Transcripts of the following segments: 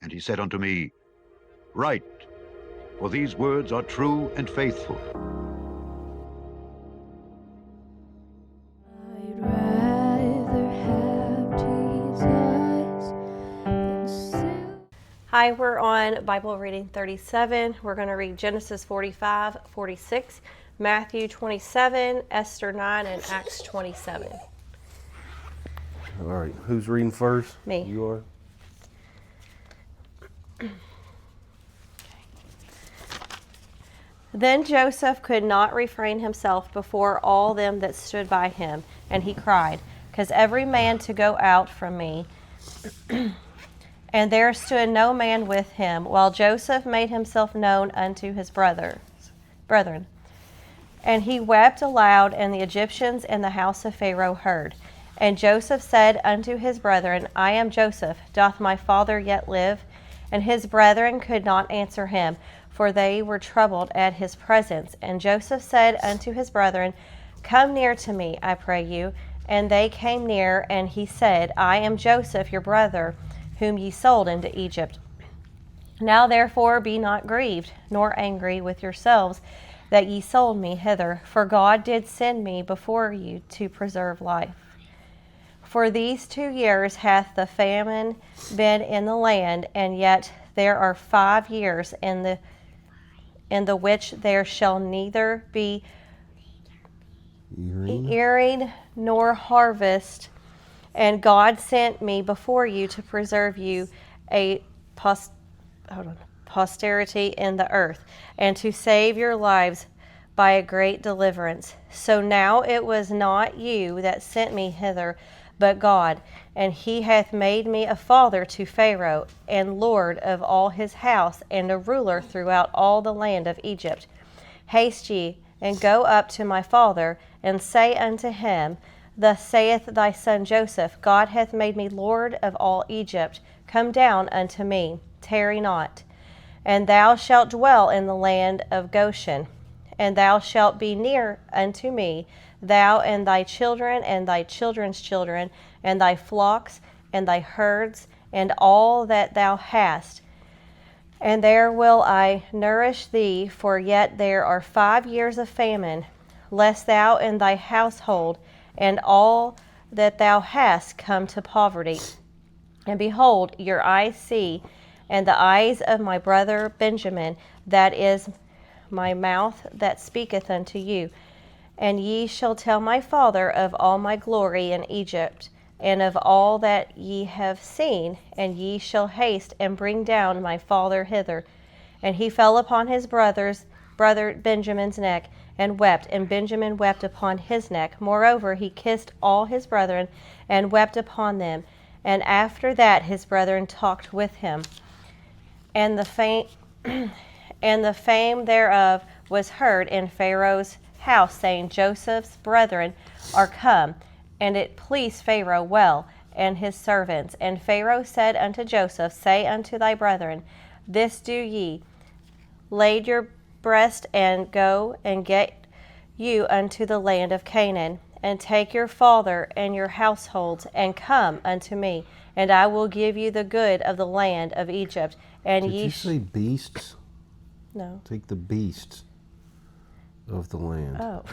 And he said unto me, Write, for these words are true and faithful. I'd rather have Jesus than silver. Hi, we're on Bible reading 37. We're going to read Genesis 45, 46, Matthew 27, Esther 9, and Acts 27. All right, who's reading first? Me. You are? Then Joseph could not refrain himself before all them that stood by him, and he cried, "'Cause every man to go out from me." And there stood no man with him, while Joseph made himself known unto his brethren. And he wept aloud, and the Egyptians in the house of Pharaoh heard. And Joseph said unto his brethren, I am Joseph, doth my father yet live? And his brethren could not answer him, for they were troubled at his presence. And Joseph said unto his brethren, Come near to me, I pray you. And they came near, and he said, I am Joseph, your brother, whom ye sold into Egypt. Now therefore be not grieved, nor angry with yourselves, that ye sold me hither, for God did send me before you to preserve life. For these 2 years hath the famine been in the land, and yet there are 5 years in the which there shall neither be earing nor harvest. And God sent me before you to preserve you a posterity in the earth, and to save your lives by a great deliverance. So now it was not you that sent me hither, but God, and he hath made me a father to Pharaoh, and lord of all his house, and a ruler throughout all the land of Egypt. Haste ye, and go up to my father, and say unto him, Thus saith thy son Joseph, God hath made me lord of all Egypt. Come down unto me, tarry not. And thou shalt dwell in the land of Goshen, and thou shalt be near unto me, thou and thy children and thy children's children, and thy flocks and thy herds, and all that thou hast. And there will I nourish thee, for yet there are 5 years of famine, lest thou and thy household and all that thou hast come to poverty. And behold, your eyes see, and the eyes of my brother Benjamin, that is my mouth that speaketh unto you. And ye shall tell my father of all my glory in Egypt, and of all that ye have seen, and ye shall haste and bring down my father hither. And he fell upon his brother Benjamin's neck, and wept, and Benjamin wept upon his neck. Moreover, he kissed all his brethren, and wept upon them. And after that his brethren talked with him. And the fame thereof was heard in Pharaoh's house, saying, Joseph's brethren are come. And it pleased Pharaoh well, and his servants. And Pharaoh said unto Joseph, Say unto thy brethren, This do ye, lade your breast, and go and get you unto the land of Canaan, and take your father and your households, and come unto me, and I will give you the good of the land of Egypt. And Did ye you say beasts? No. Take the beasts of the land. Oh.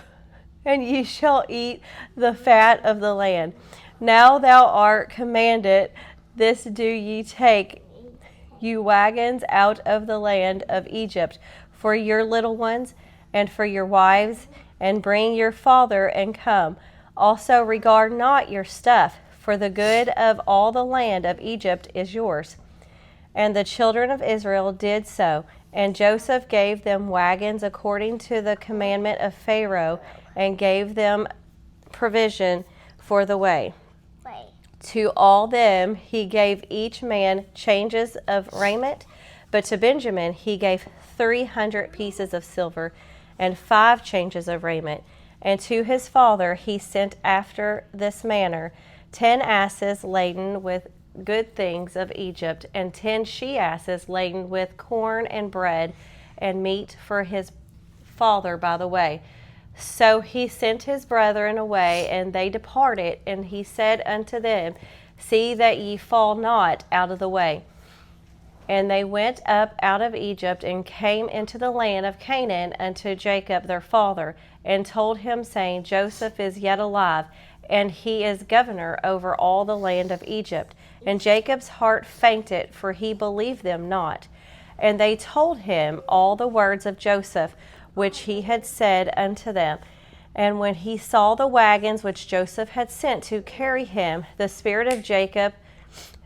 And ye shall eat the fat of the land. Now thou art commanded, this do ye take, you wagons out of the land of Egypt, for your little ones, and for your wives, and bring your father, and come. Also regard not your stuff, for the good of all the land of Egypt is yours. And the children of Israel did so. And Joseph gave them wagons according to the commandment of Pharaoh, and gave them provision for the way. To all them he gave each man changes of raiment, but to Benjamin he gave 300 pieces of silver, and 5 changes of raiment. And to his father he sent after this manner 10 asses laden with good things of Egypt, and 10 she-asses laden with corn and bread and meat for his father by the way. So he sent his brethren away, and they departed, and he said unto them, See that ye fall not out of the way. And they went up out of Egypt and came into the land of Canaan unto Jacob their father, and told him, saying, Joseph is yet alive, and he is governor over all the land of Egypt. And Jacob's heart fainted, for he believed them not. And they told him all the words of Joseph, which he had said unto them. And when he saw the wagons which Joseph had sent to carry him, the spirit of Jacob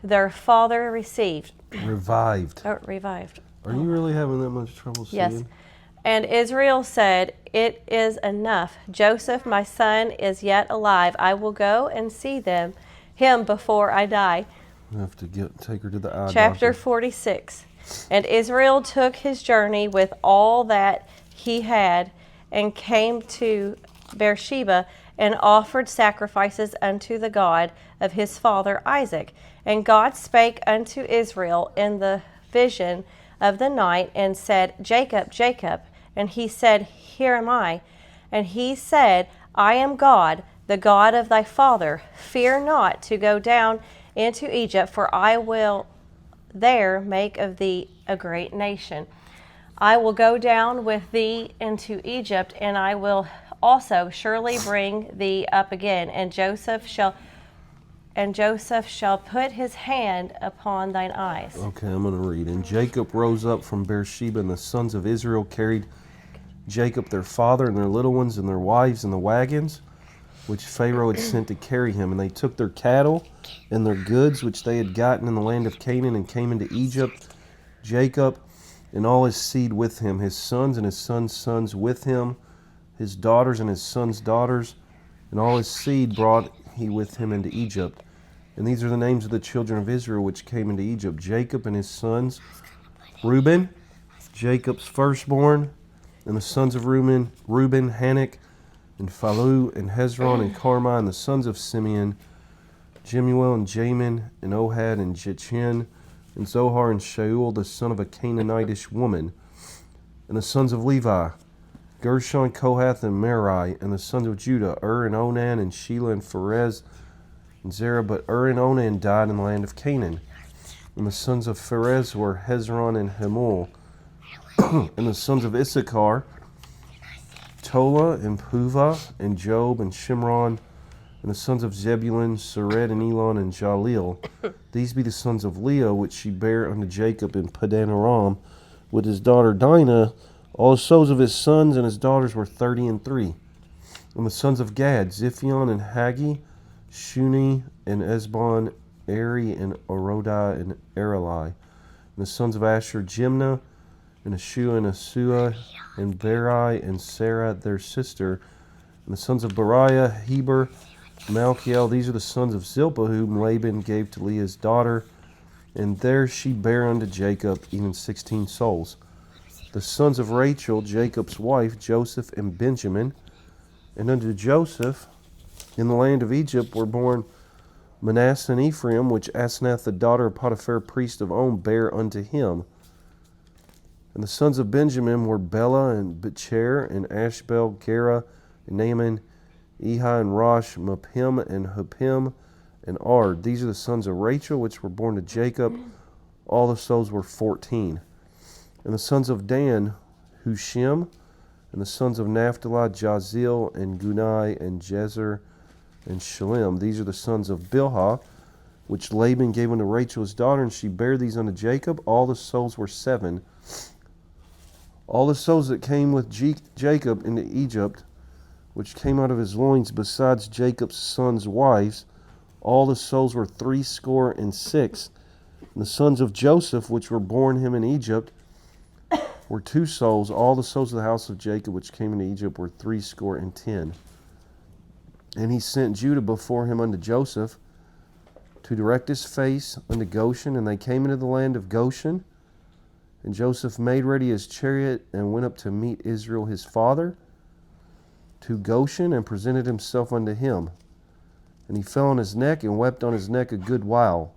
their father Revived. Revived. Are you really having that much trouble seeing? Yes. And Israel said, It is enough. Joseph, my son, is yet alive. I will go and see him before I die. I have to take her to the eye Chapter doctor. 46. And Israel took his journey with all that he had, and came to Beersheba, and offered sacrifices unto the God of his father Isaac. And God spake unto Israel in the vision of the night, and said, Jacob, Jacob. And he said, Here am I. And he said, I am God, the God of thy father. Fear not to go down into Egypt, for I will there make of thee a great nation. I will go down with thee into Egypt, and I will also surely bring thee up again. And Joseph shall put his hand upon thine eyes. Okay, I'm going to read. And Jacob rose up from Beersheba, and the sons of Israel carried Jacob their father and their little ones and their wives in the wagons, which Pharaoh had sent to carry him. And they took their cattle and their goods, which they had gotten in the land of Canaan, and came into Egypt. Jacob and all his seed with him, his sons and his sons' sons with him, his daughters and his sons' daughters, and all his seed brought he with him into Egypt. And these are the names of the children of Israel which came into Egypt: Jacob and his sons, Reuben, Jacob's firstborn, and the sons of Reuben, Hanok, and Phalu, and Hezron, and Carmi, and the sons of Simeon, Jemuel, and Jamin, and Ohad, and Jechin, and Zohar, and Shaul, the son of a Canaanitish woman. And the sons of Levi, Gershon, Kohath, and Merari. And the sons of Judah, and Onan, and Shelah, and Pharez, and Zerah. But and Onan died in the land of Canaan. And the sons of Pharez were Hezron and Hamul. And the sons of Issachar, Tola, and Puvah, and Job, and Shimron. And the sons of Zebulun, Sered, and Elon, and Jalil. These be the sons of Leah, which she bare unto Jacob in Padan Aram, with his daughter Dinah. All the souls of his sons and his daughters were 30. And the sons of Gad, Ziphion, and Haggi, Shuni, and Esbon, Eri, and Orodai, and Areli. And the sons of Asher, Jimnah, and Ashua, and Asua, and Beri, and Sarah their sister. And the sons of Beriah, Heber, Malchiel. These are the sons of Zilpah, whom Laban gave to Leah's daughter. And there she bare unto Jacob even 16 souls. The sons of Rachel, Jacob's wife, Joseph and Benjamin. And unto Joseph in the land of Egypt were born Manasseh and Ephraim, which Asenath the daughter of Potiphar, priest of On, bare unto him. And the sons of Benjamin were Bela, and Becher, and Ashbel, Gera, and Naaman, Ehi, and Rosh, Muppim, and Huppim, and Ard. These are the sons of Rachel, which were born to Jacob. All the souls were 14. And the sons of Dan, Hushim. And the sons of Naphtali, Jazil, and Gunai, and Jezer, and Shalem. These are the sons of Bilhah, which Laban gave unto Rachel his daughter, and she bare these unto Jacob. All the souls were 7. All the souls that came with Jacob into Egypt, which came out of his loins, besides Jacob's sons' wives, all the souls were 66. And the sons of Joseph, which were born him in Egypt, were 2 souls. All the souls of the house of Jacob, which came into Egypt, were 70. And he sent Judah before him unto Joseph, to direct his face unto Goshen. And they came into the land of Goshen. And Joseph made ready his chariot, and went up to meet Israel his father to Goshen, and presented himself unto him. And he fell on his neck, and wept on his neck a good while.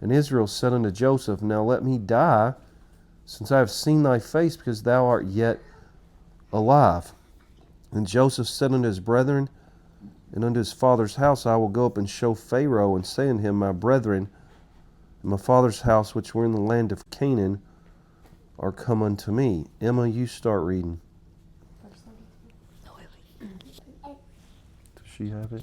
And Israel said unto Joseph, Now let me die, since I have seen thy face, because thou art yet alive. And Joseph said unto his brethren, and unto his father's house, I will go up and show Pharaoh, and say unto him, My brethren, and my father's house, which were in the land of Canaan, are come unto me. Emma, you start reading. Does she have it?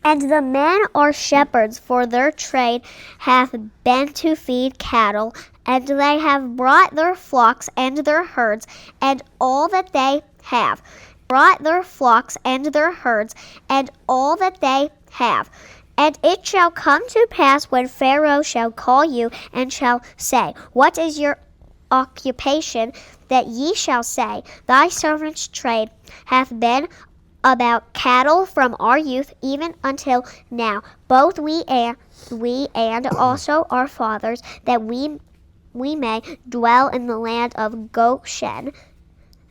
And the men are shepherds, for their trade hath been to feed cattle, and they have brought their flocks and their herds, and all that they have. Brought their flocks and their herds, and all that they have. And it shall come to pass when Pharaoh shall call you, and shall say, What is your occupation? That ye shall say, Thy servant's trade hath been about cattle from our youth even until now, both we and also our fathers, that we may dwell in the land of Goshen.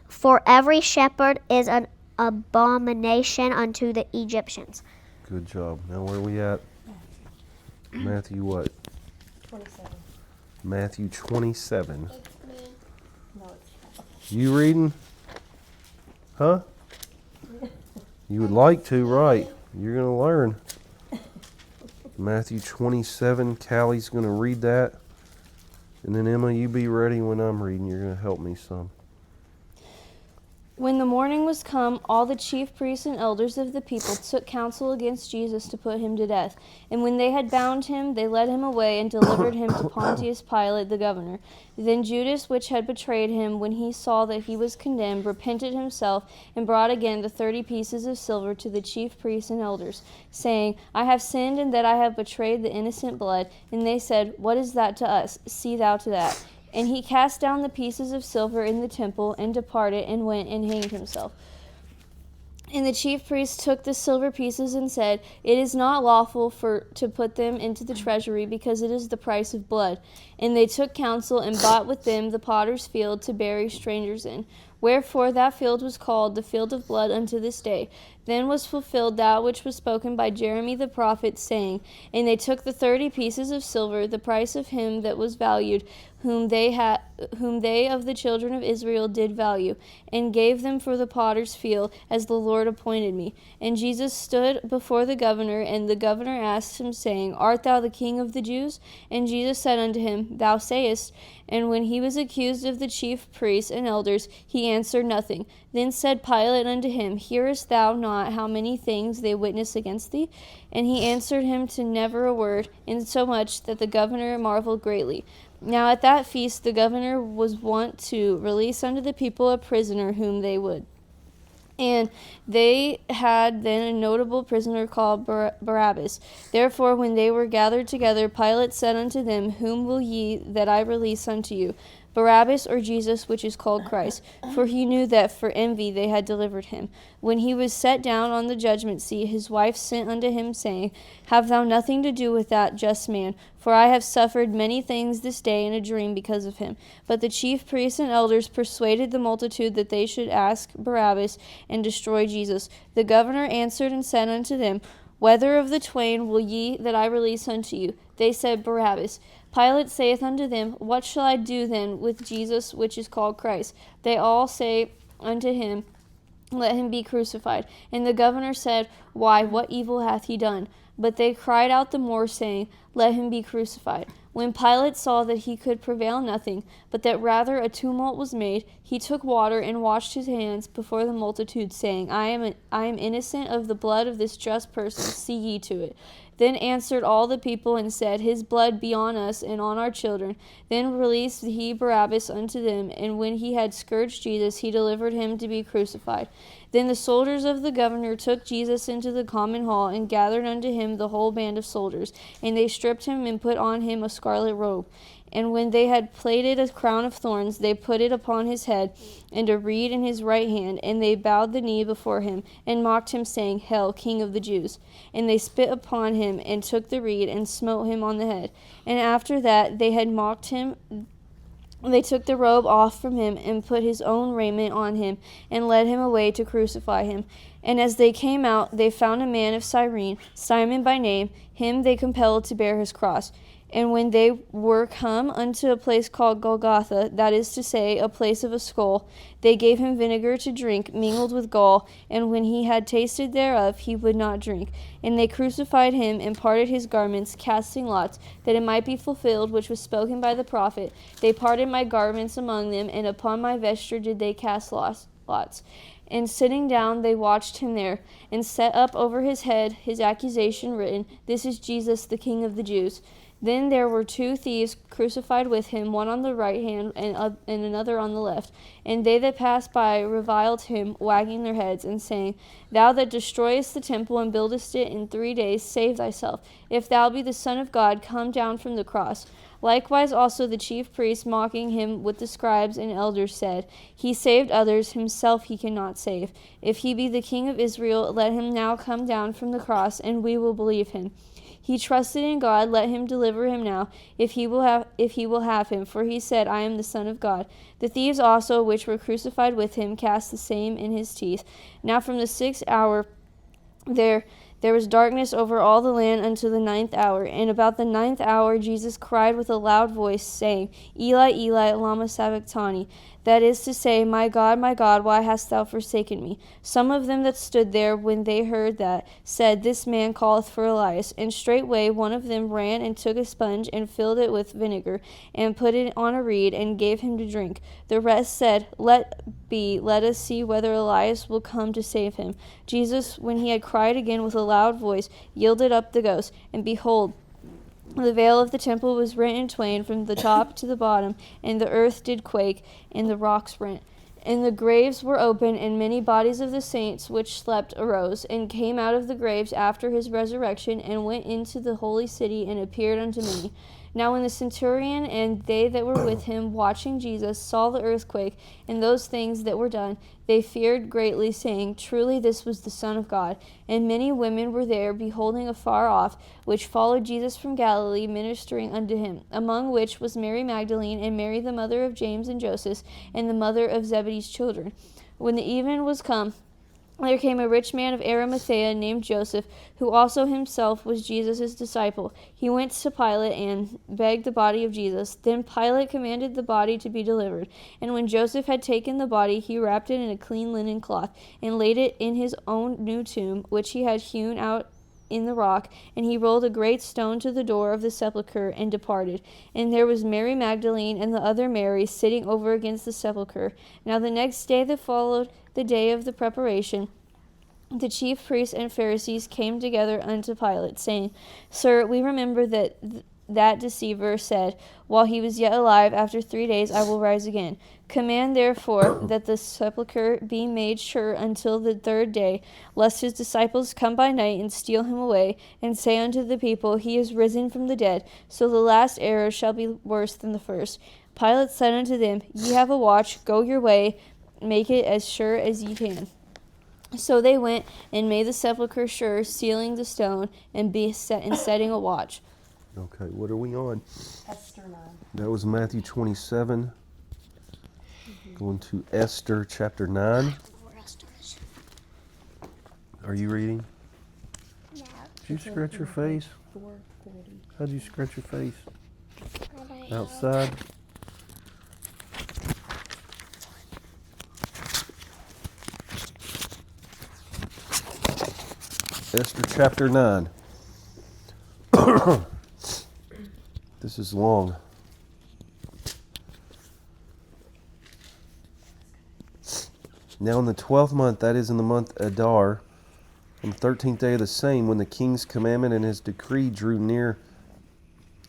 For every shepherd is an abomination unto the Egyptians. Good job. Now where are we at? Matthew what? 27. Matthew 27. It's me. No, it's You reading? Huh? You would like to, right? You're going to learn. Matthew 27. Callie's going to read that. And then Emma, you be ready when I'm reading. You're going to help me some. When the morning was come, all the chief priests and elders of the people took counsel against Jesus to put him to death. And when they had bound him, they led him away and delivered him to Pontius Pilate the governor. Then Judas, which had betrayed him, when he saw that he was condemned, repented himself, and brought again the 30 pieces of silver to the chief priests and elders, saying, I have sinned in that I have betrayed the innocent blood. And they said, What is that to us? See thou to that. And he cast down the pieces of silver in the temple, and departed, and went and hanged himself. And the chief priests took the silver pieces and said, It is not lawful to put them into the treasury, because it is the price of blood. And they took counsel, and bought with them the potter's field to bury strangers in. Wherefore that field was called the field of blood unto this day. Then was fulfilled that which was spoken by Jeremy the prophet, saying, And they took the 30 pieces of silver, the price of him that was valued, whom they of the children of Israel did value, and gave them for the potter's field, as the Lord appointed me. And Jesus stood before the governor, and the governor asked him, saying, Art thou the king of the Jews? And Jesus said unto him, Thou sayest. And when he was accused of the chief priests and elders, he answered nothing. Then said Pilate unto him, Hearest thou not how many things they witness against thee? And he answered him to never a word, insomuch that the governor marveled greatly. Now at that feast the governor was wont to release unto the people a prisoner whom they would. And they had then a notable prisoner called Barabbas. Therefore when they were gathered together, Pilate said unto them, Whom will ye that I release unto you? Barabbas or Jesus, which is called Christ? For he knew that for envy they had delivered him. When he was set down on the judgment seat, his wife sent unto him, saying, Have thou nothing to do with that just man? For I have suffered many things this day in a dream because of him. But the chief priests and elders persuaded the multitude that they should ask Barabbas and destroy Jesus. The governor answered and said unto them, Whether of the twain will ye that I release unto you? They said, Barabbas. Pilate saith unto them, What shall I do then with Jesus, which is called Christ? They all say unto him, Let him be crucified. And the governor said, Why, what evil hath he done? But they cried out the more, saying, Let him be crucified. When Pilate saw that he could prevail nothing, but that rather a tumult was made, he took water and washed his hands before the multitude, saying, I am innocent of the blood of this just person. See ye to it. Then answered all the people and said, His blood be on us and on our children. Then released he Barabbas unto them, and when he had scourged Jesus, he delivered him to be crucified. Then the soldiers of the governor took Jesus into the common hall, and gathered unto him the whole band of soldiers. And they stripped him and put on him a scarlet robe. And when they had plaited a crown of thorns, they put it upon his head, and a reed in his right hand. And they bowed the knee before him, and mocked him, saying, Hail, King of the Jews! And they spit upon him, and took the reed, and smote him on the head. And after that they had mocked him, they took the robe off from him, and put his own raiment on him, and led him away to crucify him. And as they came out, they found a man of Cyrene, Simon by name. Him they compelled to bear his cross. And when they were come unto a place called Golgotha, that is to say, a place of a skull, they gave him vinegar to drink, mingled with gall. And when he had tasted thereof, he would not drink. And they crucified him, and parted his garments, casting lots, that it might be fulfilled which was spoken by the prophet. They parted my garments among them, and upon my vesture did they cast lots. And sitting down, they watched him there, and set up over his head his accusation written, This is Jesus, the King of the Jews. Then there were 2 thieves crucified with him, one on the right hand and another on the left. And they that passed by reviled him, wagging their heads, and saying, Thou that destroyest the temple and buildest it in 3 days, save thyself. If thou be the Son of God, come down from the cross. Likewise also the chief priests, mocking him with the scribes and elders, said, He saved others, himself he cannot save. If he be the King of Israel, let him now come down from the cross, and we will believe him. He trusted in God, let him deliver him now, if he will have him, for he said, I am the Son of God. The thieves also, which were crucified with him, cast the same in his teeth. Now from the 6th hour there was darkness over all the land unto the 9th hour. And about the 9th hour Jesus cried with a loud voice, saying, Eli, Eli, lama sabachthani? That is to say, my God, why hast thou forsaken me? Some of them that stood there, when they heard that, said, This man calleth for Elias. And straightway one of them ran and took a sponge, and filled it with vinegar, and put it on a reed, and gave him to drink. The rest said, Let us see whether Elias will come to save him. Jesus, when he had cried again with a loud voice, yielded up the ghost. And behold, the veil of the temple was rent in twain from the top to the bottom, and the earth did quake, and the rocks rent. And the graves were opened, and many bodies of the saints which slept arose, and came out of the graves after his resurrection, and went into the holy city, and appeared unto many. Now when the centurion and they that were with him, watching Jesus, saw the earthquake, and those things that were done, they feared greatly, saying, Truly this was the Son of God. And many women were there, beholding afar off, which followed Jesus from Galilee, ministering unto him, among which was Mary Magdalene, and Mary the mother of James and Joseph, and the mother of Zebedee's children. When the even was come, there came a rich man of Arimathea named Joseph, who also himself was Jesus' disciple. He went to Pilate and begged the body of Jesus. Then Pilate commanded the body to be delivered. And when Joseph had taken the body, he wrapped it in a clean linen cloth, and laid it in his own new tomb, which he had hewn out in the rock, and he rolled a great stone to the door of the sepulchre, and departed. And there was Mary Magdalene and the other Mary sitting over against the sepulchre. Now the next day that followed the day of the preparation, the chief priests and Pharisees came together unto Pilate, saying, Sir, we remember that deceiver said, while he was yet alive, After 3 days I will rise again. Command therefore that the sepulchre be made sure until the 3rd day, lest his disciples come by night and steal him away, and say unto the people, He is risen from the dead. So the last error shall be worse than the first. Pilate said unto them, Ye have a watch, go your way, make it as sure as ye can. So they went and made the sepulchre sure, sealing the stone, and setting a watch. Okay, what are we on? Esther 9. That was Matthew 27. Going to Esther chapter 9. Are you reading? No. Did you scratch your face? 4:40. How'd you scratch your face? Outside? Esther chapter 9. This is long. Now in the 12th month, that is in the month Adar, on the 13th day of the same, when the king's commandment and his decree drew near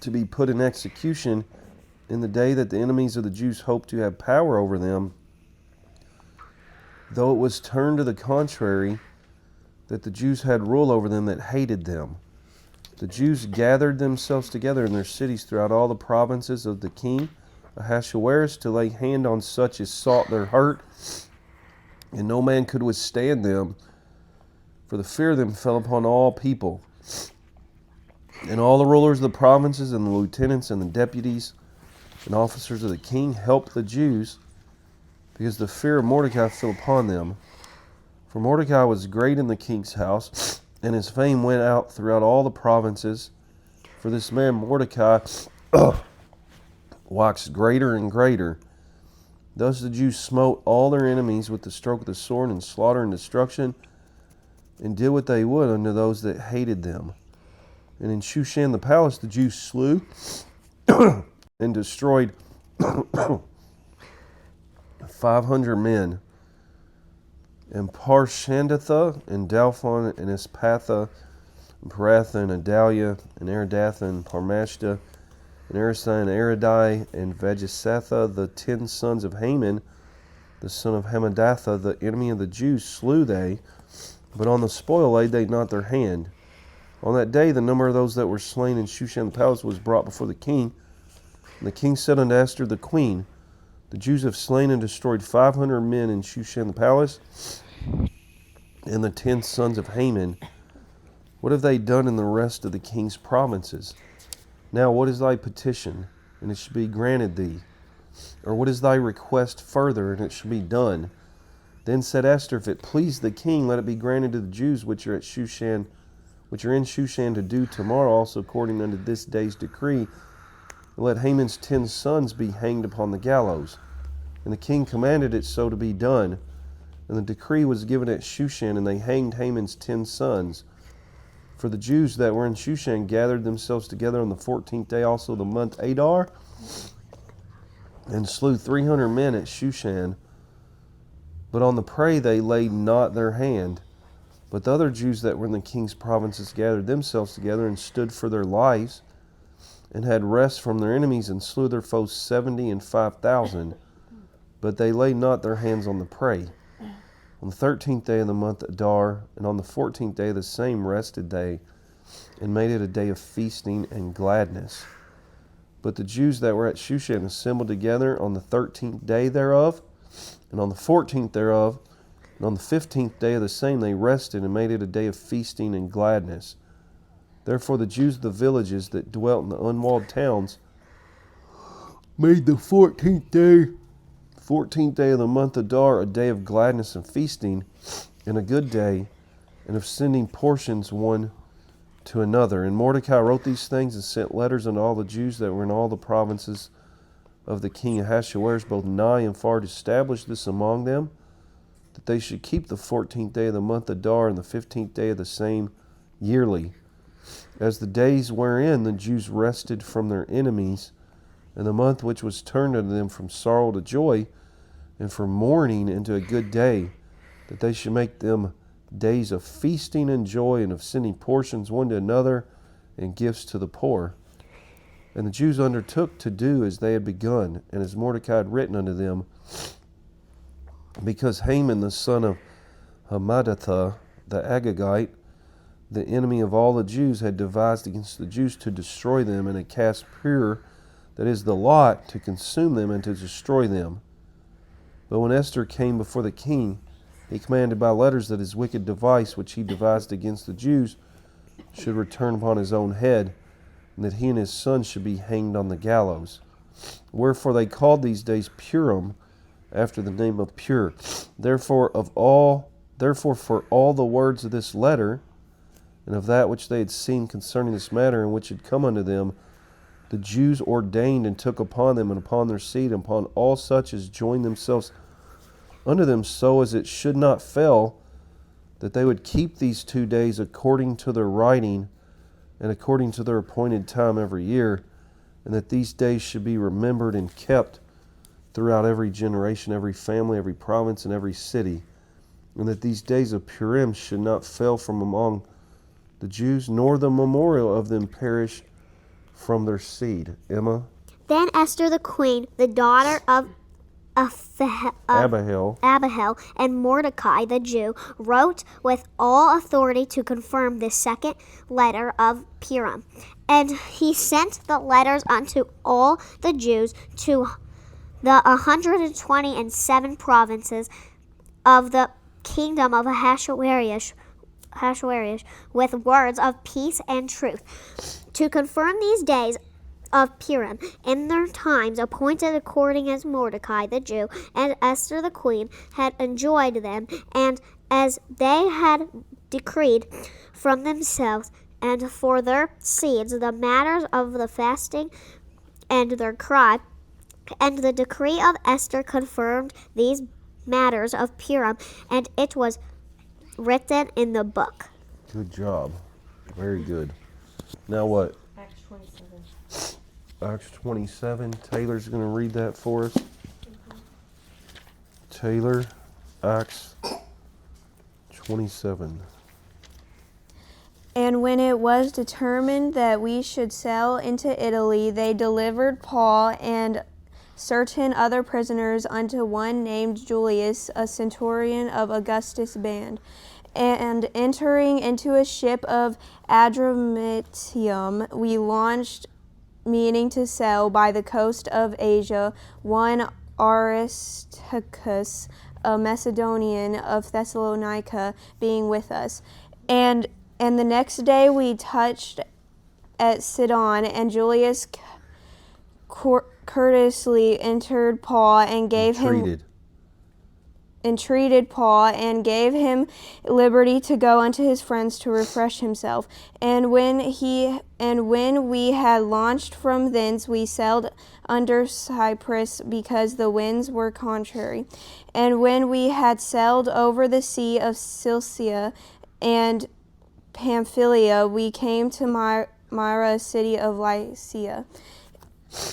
to be put in execution, in the day that the enemies of the Jews hoped to have power over them, though it was turned to the contrary, that the Jews had rule over them that hated them. The Jews gathered themselves together in their cities throughout all the provinces of the king Ahasuerus to lay hand on such as sought their hurt, and no man could withstand them, for the fear of them fell upon all people. And all the rulers of the provinces and the lieutenants and the deputies and officers of the king helped the Jews, because the fear of Mordecai fell upon them. For Mordecai was great in the king's house, and his fame went out throughout all the provinces, For this man Mordecai waxed greater and greater. Thus the Jews smote all their enemies with the stroke of the sword, and slaughter and destruction, and did what they would unto those that hated them. And in Shushan the palace the Jews slew and destroyed 500 men. And Parshandatha, and Dalphon, and Ispatha, and Paratha, and Adalia, and Aridatha, and Parmashta, and Arisai, and Aridai, and Vajisetha, the 10 sons of Haman, the son of Hamadatha, the enemy of the Jews, slew they, but on the spoil laid they not their hand. On that day the number of those that were slain in Shushan the palace was brought before the king. And the king said unto Esther the queen, The Jews have slain and destroyed 500 men in Shushan the palace, and the 10 sons of Haman. What have they done in the rest of the king's provinces? Now what is thy petition, and it shall be granted thee? Or what is thy request further, and it shall be done? Then said Esther, If it please the king, let it be granted to the Jews which are in Shushan to do tomorrow also according unto this day's decree. And let Haman's 10 sons be hanged upon the gallows. And the king commanded it so to be done. And the decree was given at Shushan, and they hanged Haman's 10 sons. For the Jews that were in Shushan gathered themselves together on the 14th day also the month Adar, and slew 300 men at Shushan. But on the prey they laid not their hand. But the other Jews that were in the king's provinces gathered themselves together and stood for their lives, and had rest from their enemies, and slew their foes 70 and 5,000. But they laid not their hands on the prey. On the 13th day of the month Adar, and on the 14th day of the same rested they, and made it a day of feasting and gladness. But the Jews that were at Shushan assembled together on the 13th day thereof, and on the 14th thereof, and on the 15th day of the same they rested, and made it a day of feasting and gladness. Therefore the Jews of the villages that dwelt in the unwalled towns made the 14th day of the month Adar a day of gladness and feasting, and a good day, and of sending portions one to another. And Mordecai wrote these things and sent letters unto all the Jews that were in all the provinces of the king Ahasuerus, both nigh and far, to establish this among them, that they should keep the 14th day of the month Adar and the 15th day of the same yearly, as the days wherein the Jews rested from their enemies, and the month which was turned unto them from sorrow to joy, and from mourning into a good day, that they should make them days of feasting and joy, and of sending portions one to another, and gifts to the poor. And the Jews undertook to do as they had begun, and as Mordecai had written unto them, because Haman the son of Hammedatha the Agagite, the enemy of all the Jews, had devised against the Jews to destroy them, and had cast Pur, that is the lot, to consume them and to destroy them. But when Esther came before the king, he commanded by letters that his wicked device, which he devised against the Jews, should return upon his own head, and that he and his sons should be hanged on the gallows. Wherefore they called these days Purim, after the name of Pur. Therefore for all the words of this letter, and of that which they had seen concerning this matter, and which had come unto them, the Jews ordained and took upon them and upon their seed, and upon all such as joined themselves unto them, so as it should not fail, that they would keep these 2 days according to their writing, and according to their appointed time every year, and that these days should be remembered and kept throughout every generation, every family, every province, and every city, and that these days of Purim should not fail from among the Jews, nor the memorial of them perish from their seed. Emma? Then Esther the queen, the daughter of Abihail, and Mordecai the Jew, wrote with all authority to confirm this second letter of Purim. And he sent the letters unto all the Jews to the 127 provinces of the kingdom of Ahasuerus with words of peace and truth, to confirm these days of Purim in their times appointed according as Mordecai the Jew and Esther the queen had enjoined them, and as they had decreed from themselves and for their seeds the matters of the fasting and their cry. And the decree of Esther confirmed these matters of Purim, and it was written in the book. Good job. Very good. Now what? Acts 27. Acts 27. Taylor's going to read that for us. Taylor, Acts 27. And when it was determined that we should sail into Italy, they delivered Paul and certain other prisoners unto one named Julius, a centurion of Augustus' band. And entering into a ship of Adramyttium, we launched, meaning to sail by the coast of Asia, one Aristarchus, a Macedonian of Thessalonica, being with us. And the next day we touched at Sidon, and Julius courteously entreated Paul and gave him liberty to go unto his friends to refresh himself. And when we had launched from thence, we sailed under Cyprus, because the winds were contrary. And when we had sailed over the sea of Cilicia and Pamphylia, we came to Myra, a city of Lycia.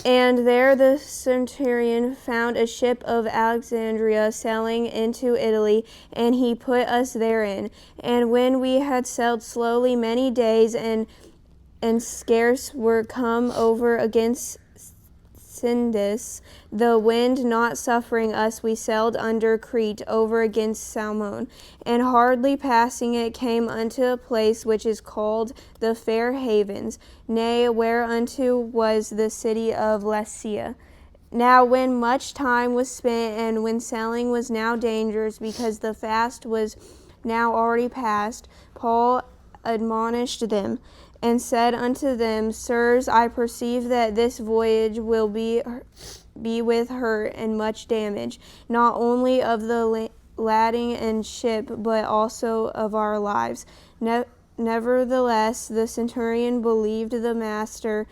And there the centurion found a ship of Alexandria sailing into Italy, and he put us therein. And when we had sailed slowly many days, and scarce were come over against Sindus, the wind not suffering us, we sailed under Crete over against Salmon, and hardly passing it came unto a place which is called the Fair Havens, nay, whereunto was the city of Lasea. Now when much time was spent, and when sailing was now dangerous, because the fast was now already past, Paul admonished them, and said unto them, Sirs, I perceive that this voyage will be with hurt and much damage, not only of the lading and ship, but also of our lives. Nevertheless, the centurion believed the master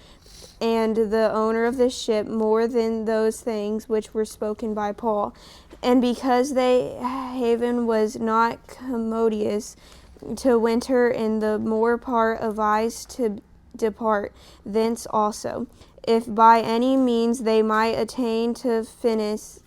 and the owner of the ship more than those things which were spoken by Paul. And because the haven was not commodious to winter, in the more part advised to depart thence also, if by any means they might attain to Phinis,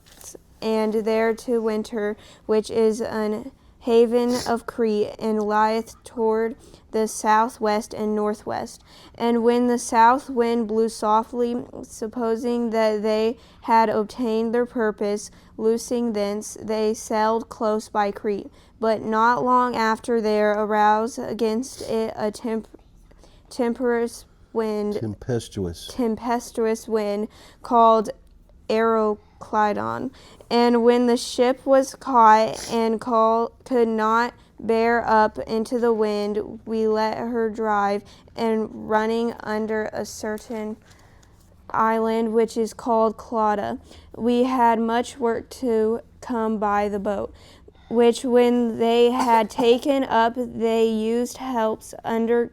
and there to winter, which is an haven of Crete, and lieth toward the southwest and northwest. And when the south wind blew softly, supposing that they had obtained their purpose, loosing thence, they sailed close by Crete. But not long after there arose against it a tempestuous wind called Euroclydon. And when the ship was caught and could not bear up into the wind, we let her drive, and running under a certain island which is called Clauda, we had much work to come by the boat, which when they had taken up, they used helps undergirding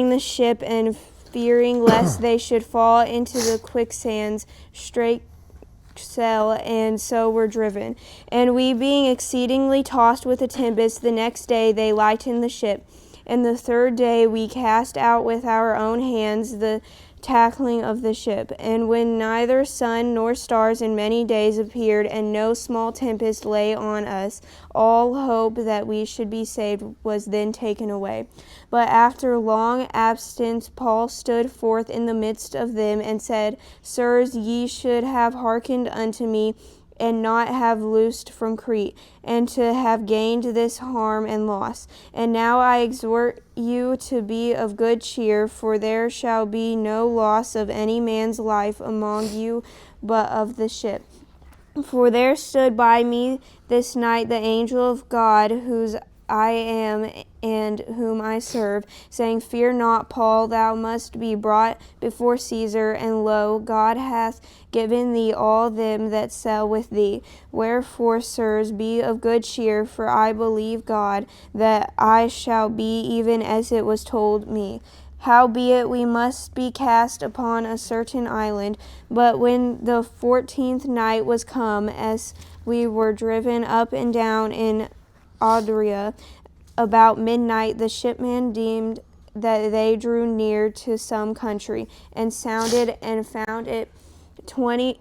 the ship, and fearing lest they should fall into the quicksands, straight sail, and so were driven. And we being exceedingly tossed with a tempest, the next day they lightened the ship. And the third day we cast out with our own hands the tackling of the ship. And when neither sun nor stars in many days appeared, and no small tempest lay on us, all hope that we should be saved was then taken away. But after long absence, Paul stood forth in the midst of them, and said, Sirs, ye should have hearkened unto me, and not have loosed from Crete, and to have gained this harm and loss. And now I exhort you to be of good cheer, for there shall be no loss of any man's life among you, but of the ship. For there stood by me this night the angel of God, whose I am and whom I serve, saying, Fear not, Paul, thou must be brought before Caesar, and lo, God hath given thee all them that sail with thee. Wherefore, sirs, be of good cheer, for I believe God, that I shall be even as it was told me. Howbeit we must be cast upon a certain island. But when the 14th night was come, as we were driven up and down in Adria, about midnight the shipmen deemed that they drew near to some country, and sounded, and found it 20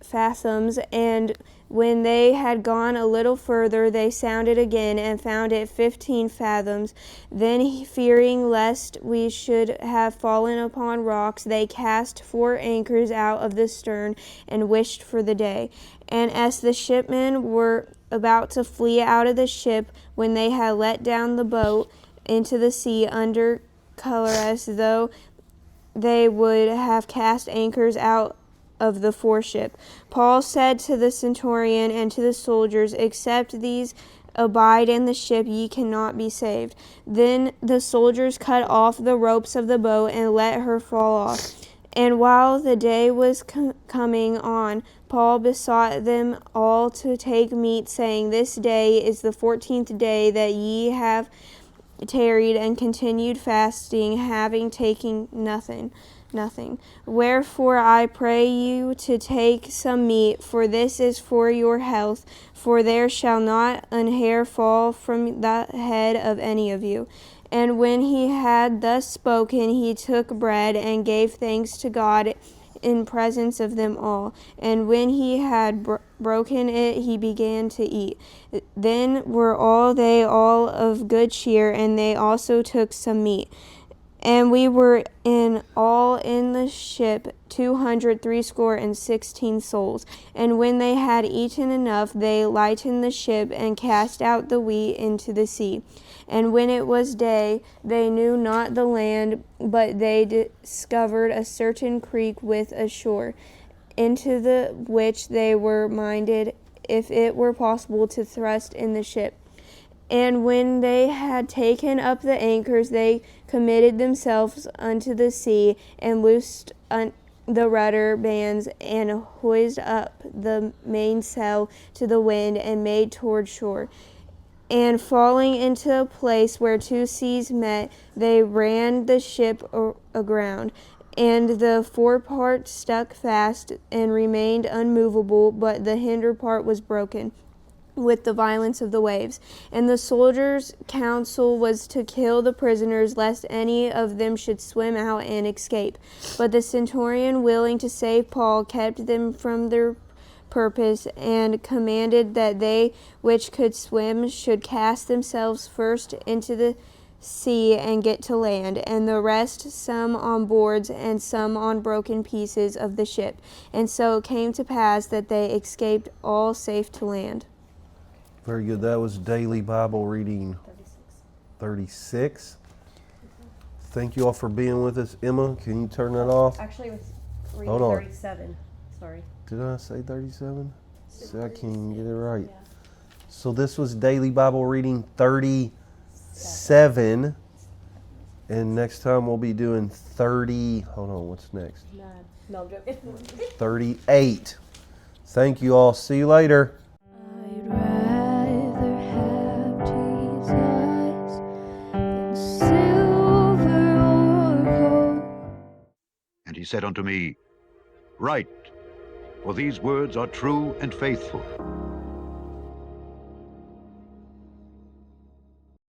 fathoms, and when they had gone a little further, they sounded again, and found it 15 fathoms. Then, fearing lest we should have fallen upon rocks, they cast 4 anchors out of the stern, and wished for the day. And as the shipmen were about to flee out of the ship, when they had let down the boat into the sea under color, as though they would have cast anchors out of the foreship, Paul said to the centurion and to the soldiers, Except these abide in the ship, ye cannot be saved. Then the soldiers cut off the ropes of the boat and let her fall off. And while the day was coming on, Paul besought them all to take meat, saying, This day is the 14th day that ye have tarried and continued fasting, having taken nothing. Wherefore I pray you to take some meat, for this is for your health, for there shall not an hair fall from the head of any of you. And when he had thus spoken, he took bread and gave thanks to God in presence of them all. And when he had broken it, he began to eat. Then were they all of good cheer, and they also took some meat. And we were in all in the ship 260 souls. And when they had eaten enough, they lightened the ship and cast out the wheat into the sea. And when it was day, they knew not the land, but they discovered a certain creek with a shore, into the which they were minded, if it were possible, to thrust in the ship. And when they had taken up the anchors, they committed themselves unto the sea, and loosed the rudder bands, and hoised up the mainsail to the wind, and made toward shore. And falling into a place where 2 seas met, they ran the ship aground. And the forepart stuck fast, and remained unmovable, but the hinder part was broken with the violence of the waves. And the soldiers' counsel was to kill the prisoners, lest any of them should swim out and escape. But the centurion, willing to save Paul, kept them from their purpose, and commanded that they which could swim should cast themselves first into the sea and get to land, and the rest some on boards and some on broken pieces of the ship. And so it came to pass that they escaped all safe to land. Very good. That was daily Bible reading 36. Thank you all for being with us. Emma, can you turn that off? Actually, it was reading Hold on. 37. Sorry. Did I say 37? See, I can't even get it right. So this was daily Bible reading 37. And next time we'll be doing 30. Hold on, what's next? 9. No, I'm joking. 38. Thank you all. See you later. I'd rather have Jesus than silver or gold. And he said unto me, Write, for these words are true and faithful.